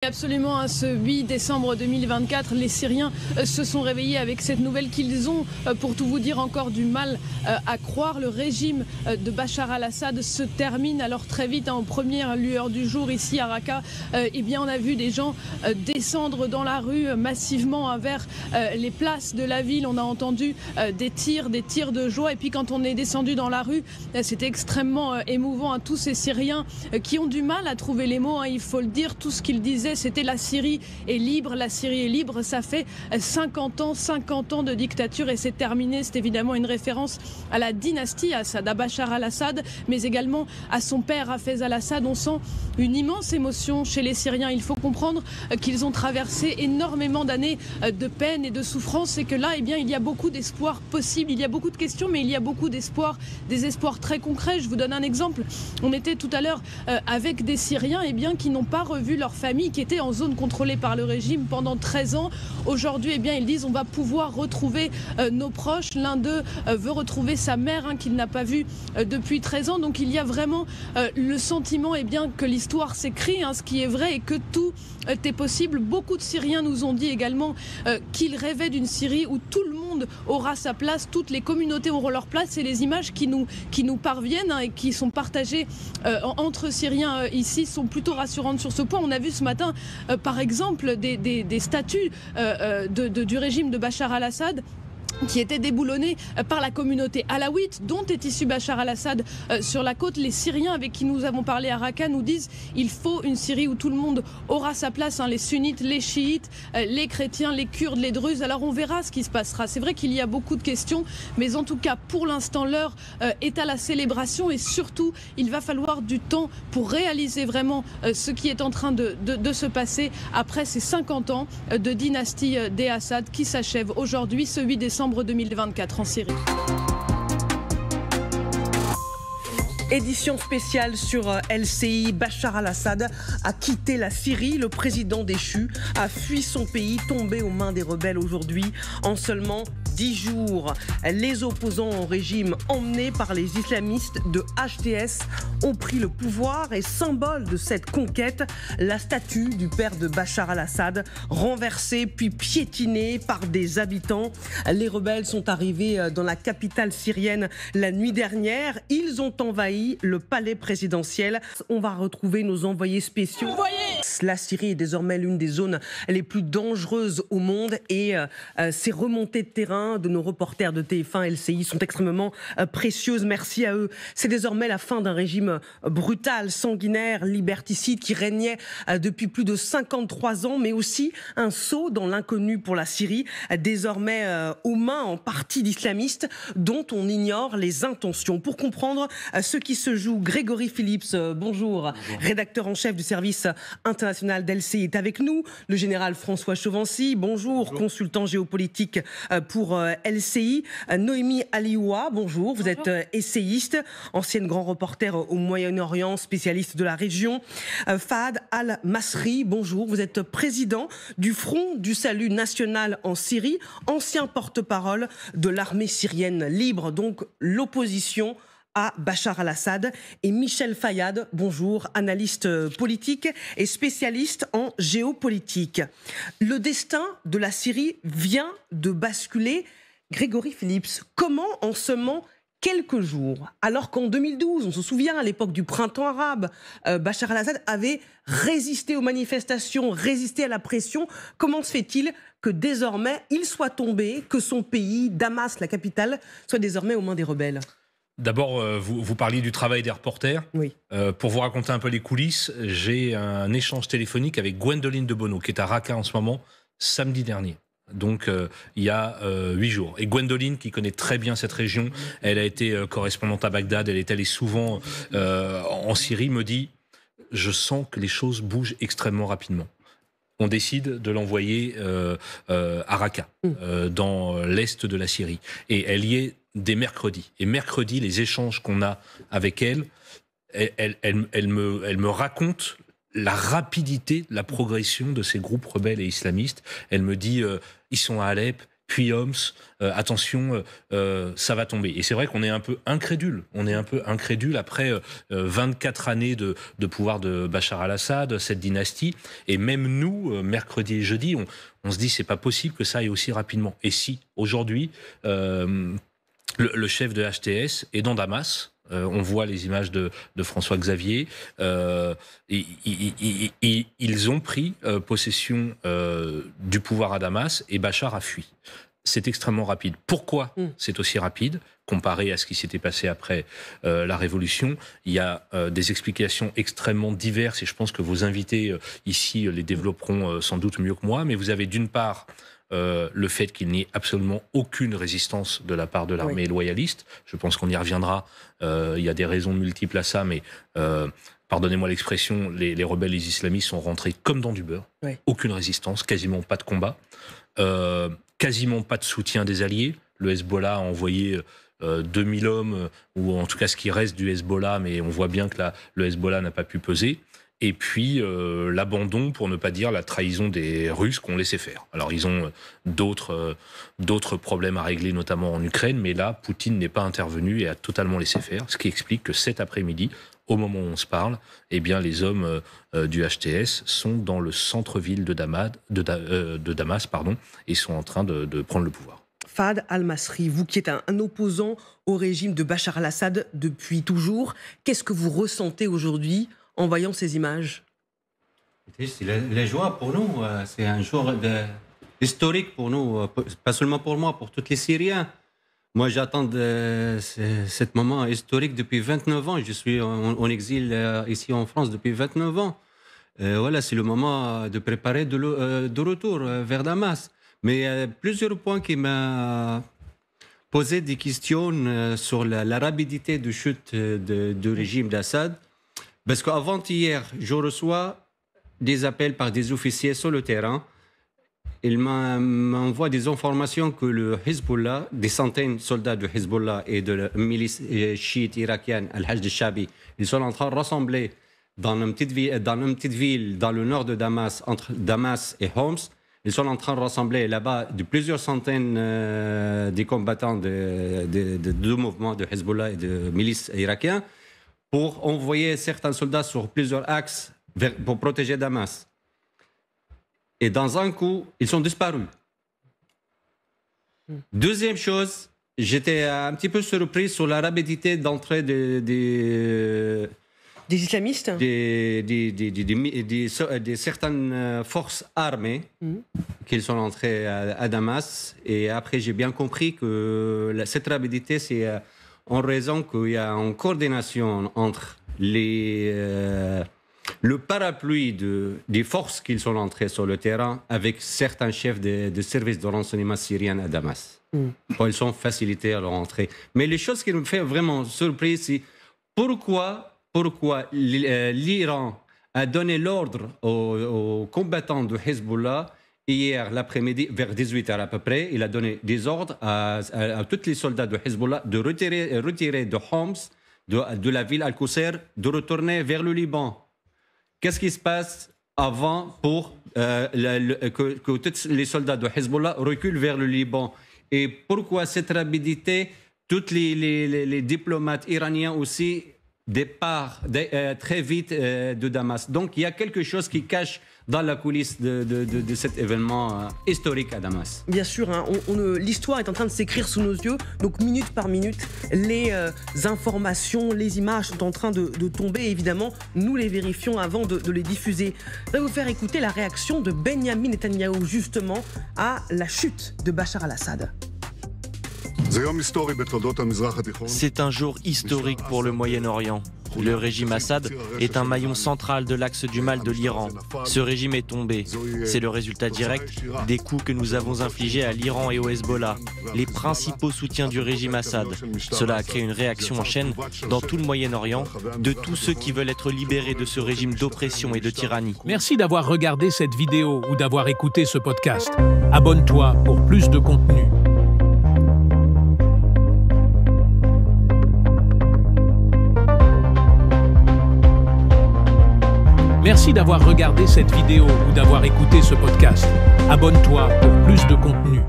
Absolument, hein, ce 8 décembre 2024, les Syriens se sont réveillés avec cette nouvelle qu'ils ont, pour tout vous dire, encore du mal à croire. Le régime de Bachar al-Assad se termine alors très vite, hein, en première lueur du jour ici à Raqqa. Eh bien, on a vu des gens descendre dans la rue massivement vers les places de la ville. On a entendu des tirs de joie. Et puis quand on est descendu dans la rue, c'était extrêmement émouvant, hein, tous ces Syriens qui ont du mal à trouver les mots, hein, il faut le dire. Tout ce qu'ils disaient, c'était la Syrie est libre, la Syrie est libre. Ça fait 50 ans de dictature et c'est terminé. C'est évidemment une référence à la dynastie Assad, à Bachar al-Assad, mais également à son père Hafez al-Assad. On sent une immense émotion chez les Syriens. Il faut comprendre qu'ils ont traversé énormément d'années de peine et de souffrance et que là, eh bien, il y a beaucoup d'espoir possible. Il y a beaucoup de questions, mais il y a beaucoup d'espoir, des espoirs très concrets. Je vous donne un exemple. On était tout à l'heure avec des Syriens, eh bien, qui n'ont pas revu leur famille, qui étaient en zone contrôlée par le régime pendant 13 ans. Aujourd'hui, eh bien, ils disent on va pouvoir retrouver nos proches. L'un d'eux veut retrouver sa mère, hein, qu'il n'a pas vue depuis 13 ans. Donc il y a vraiment le sentiment, eh bien, que l'histoire s'écrit, hein, ce qui est vrai, et que tout est possible. Beaucoup de Syriens nous ont dit également qu'ils rêvaient d'une Syrie où tout le monde aura sa place, toutes les communautés auront leur place. C'est les images qui nous parviennent, hein, et qui sont partagées entre Syriens ici sont plutôt rassurantes sur ce point. On a vu ce matin, par exemple, des statues du régime de Bachar al-Assad qui étaient déboulonnés par la communauté alaouite dont est issu Bachar al-Assad sur la côte. Les Syriens avec qui nous avons parlé à Raqqa nous disent il faut une Syrie où tout le monde aura sa place, hein, les sunnites, les chiites, les chrétiens, les kurdes, les druzes. Alors on verra ce qui se passera. C'est vrai qu'il y a beaucoup de questions, mais en tout cas pour l'instant l'heure est à la célébration et surtout il va falloir du temps pour réaliser vraiment ce qui est en train de se passer après ces 50 ans de dynastie des Assad qui s'achève aujourd'hui ce 8 décembre 2024 en Syrie. Édition spéciale sur LCI. Bachar al-Assad a quitté la Syrie. Le président déchu a fui son pays, tombé aux mains des rebelles aujourd'hui en seulement 10 jours. Les opposants au régime emmenés par les islamistes de HTS ont pris le pouvoir et symbole de cette conquête, la statue du père de Bachar al-Assad renversée puis piétinée par des habitants. Les rebelles sont arrivés dans la capitale syrienne la nuit dernière. Ils ont envahi le palais présidentiel. On va retrouver nos envoyés spéciaux. La Syrie est désormais l'une des zones les plus dangereuses au monde et ces remontées de terrain de nos reporters de TF1 LCI sont extrêmement précieuses. Merci à eux. C'est désormais la fin d'un régime brutal, sanguinaire, liberticide qui régnait depuis plus de 53 ans, mais aussi un saut dans l'inconnu pour la Syrie, désormais aux mains en partie d'islamistes dont on ignore les intentions. Pour comprendre ce qui se joue, Grégory Phillips, bonjour, rédacteur en chef du service international d'LCI, est avec nous. Le général François Chauvency, bonjour, consultant géopolitique pour LCI. Noémie Alioua, bonjour, vous êtes essayiste, ancienne grand reporter au Moyen-Orient, spécialiste de la région. Fahad Al-Masri, bonjour, vous êtes président du Front du Salut National en Syrie, ancien porte-parole de l'armée syrienne libre, donc l'opposition à Bachar al-Assad. Et Michel Fayad, bonjour, analyste politique et spécialiste en géopolitique. Le destin de la Syrie vient de basculer. Grégory Phillips, comment en seulement quelques jours, alors qu'en 2012, on se souvient à l'époque du printemps arabe, Bachar al-Assad avait résisté aux manifestations, résisté à la pression, comment se fait-il que désormais il soit tombé, que son pays, Damas, la capitale, soit désormais aux mains des rebelles ? D'abord, vous parliez du travail des reporters. Oui. Pour vous raconter un peu les coulisses, j'ai un échange téléphonique avec Gwendoline de Bono, qui est à Raqqa en ce moment, samedi dernier. Donc, il y a 8 jours. Et Gwendoline, qui connaît très bien cette région, elle a été correspondante à Bagdad, elle est allée souvent en Syrie, me dit « Je sens que les choses bougent extrêmement rapidement ». On décide de l'envoyer à Raqqa, dans l'est de la Syrie. Et elle y est dès mercredi. Et mercredi, les échanges qu'on a avec elle, elle me raconte la rapidité, la progression de ces groupes rebelles et islamistes. Elle me dit, ils sont à Alep, puis Homs, attention, ça va tomber. Et c'est vrai qu'on est un peu incrédule. On est un peu incrédule après 24 années de pouvoir de Bachar al-Assad, cette dynastie. Et même nous, mercredi et jeudi, on se dit c'est pas possible que ça aille aussi rapidement. Et si, aujourd'hui, le chef de HTS est dans Damas. On voit les images de François Xavier. Ils ont pris possession du pouvoir à Damas et Bachar a fui. C'est extrêmement rapide. Pourquoi c'est aussi rapide comparé à ce qui s'était passé après la Révolution? Il y a des explications extrêmement diverses et je pense que vos invités ici les développeront sans doute mieux que moi. Mais vous avez d'une part le fait qu'il n'y ait absolument aucune résistance de la part de l'armée loyaliste. Je pense qu'on y reviendra. Il y a des raisons multiples à ça, mais pardonnez-moi l'expression, les rebelles, les islamistes sont rentrés comme dans du beurre. Aucune résistance, quasiment pas de combat, quasiment pas de soutien des alliés. Le Hezbollah a envoyé 2000 hommes, ou en tout cas ce qui reste du Hezbollah, mais on voit bien que le Hezbollah n'a pas pu peser. Et puis l'abandon, pour ne pas dire la trahison des Russes qu'on laissait faire. Alors ils ont d'autres problèmes à régler, notamment en Ukraine, mais là, Poutine n'est pas intervenu et a totalement laissé faire, ce qui explique que cet après-midi, au moment où on se parle, eh bien les hommes du HTS sont dans le centre-ville de Damas, et sont en train de prendre le pouvoir. Fahd al-Masri, vous qui êtes un opposant au régime de Bachar al-Assad depuis toujours, qu'est-ce que vous ressentez aujourd'hui en voyant ces images? C'est la joie pour nous, c'est un jour historique pour nous, pas seulement pour moi, pour tous les Syriens. Moi, j'attends ce moment historique depuis 29 ans. Je suis en exil ici en France depuis 29 ans. Voilà, c'est le moment de préparer de retour vers Damas. Mais il y a plusieurs points qui m'ont posé des questions sur la rapidité de chute du régime d'Assad. Parce qu'avant-hier, je reçois des appels par des officiers sur le terrain. Ils m'envoient des informations que le Hezbollah, des centaines de soldats de Hezbollah et de la milice chiite irakienne, Al-Hajj al-Shabi, ils sont en train de rassembler dans une petite ville dans le nord de Damas, entre Damas et Homs. Ils sont en train de rassembler là-bas de plusieurs centaines des combattants de deux mouvements de Hezbollah et de milices irakiens pour envoyer certains soldats sur plusieurs axes pour protéger Damas. Et dans un coup, ils sont disparus. Deuxième chose, j'étais un petit peu surpris sur la rapidité d'entrée des islamistes, des certaines forces armées qui sont entrées à Damas. Et après, j'ai bien compris que cette rapidité, c'est en raison qu'il y a une coordination entre le parapluie des forces qui sont entrées sur le terrain avec certains chefs de services de renseignement syriens à Damas. Ils sont facilités à leur entrée. Mais les choses qui me font vraiment surprise, c'est pourquoi l'Iran a donné l'ordre aux combattants de Hezbollah hier l'après-midi, vers 18h à peu près. Il a donné des ordres à tous les soldats de Hezbollah de retirer de Homs, de la ville Al-Qusayr, de retourner vers le Liban. Qu'est-ce qui se passe avant pour que tous les soldats de Hezbollah reculent vers le Liban? Et pourquoi cette rapidité? Tous les diplomates iraniens aussi départ très vite de Damas. Donc il y a quelque chose qui cache dans la coulisse de cet événement historique à Damas. Bien sûr, hein, l'histoire est en train de s'écrire sous nos yeux, donc minute par minute, les informations, les images sont en train de tomber. Évidemment, nous les vérifions avant de les diffuser. Je vais vous faire écouter la réaction de Benyamin Netanyahou, justement, à la chute de Bachar al-Assad. C'est un jour historique pour le Moyen-Orient. Le régime Assad est un maillon central de l'axe du mal de l'Iran. Ce régime est tombé. C'est le résultat direct des coups que nous avons infligés à l'Iran et au Hezbollah, les principaux soutiens du régime Assad. Cela a créé une réaction en chaîne dans tout le Moyen-Orient de tous ceux qui veulent être libérés de ce régime d'oppression et de tyrannie. Merci d'avoir regardé cette vidéo ou d'avoir écouté ce podcast. Abonne-toi pour plus de contenu. Merci d'avoir regardé cette vidéo ou d'avoir écouté ce podcast. Abonne-toi pour plus de contenu.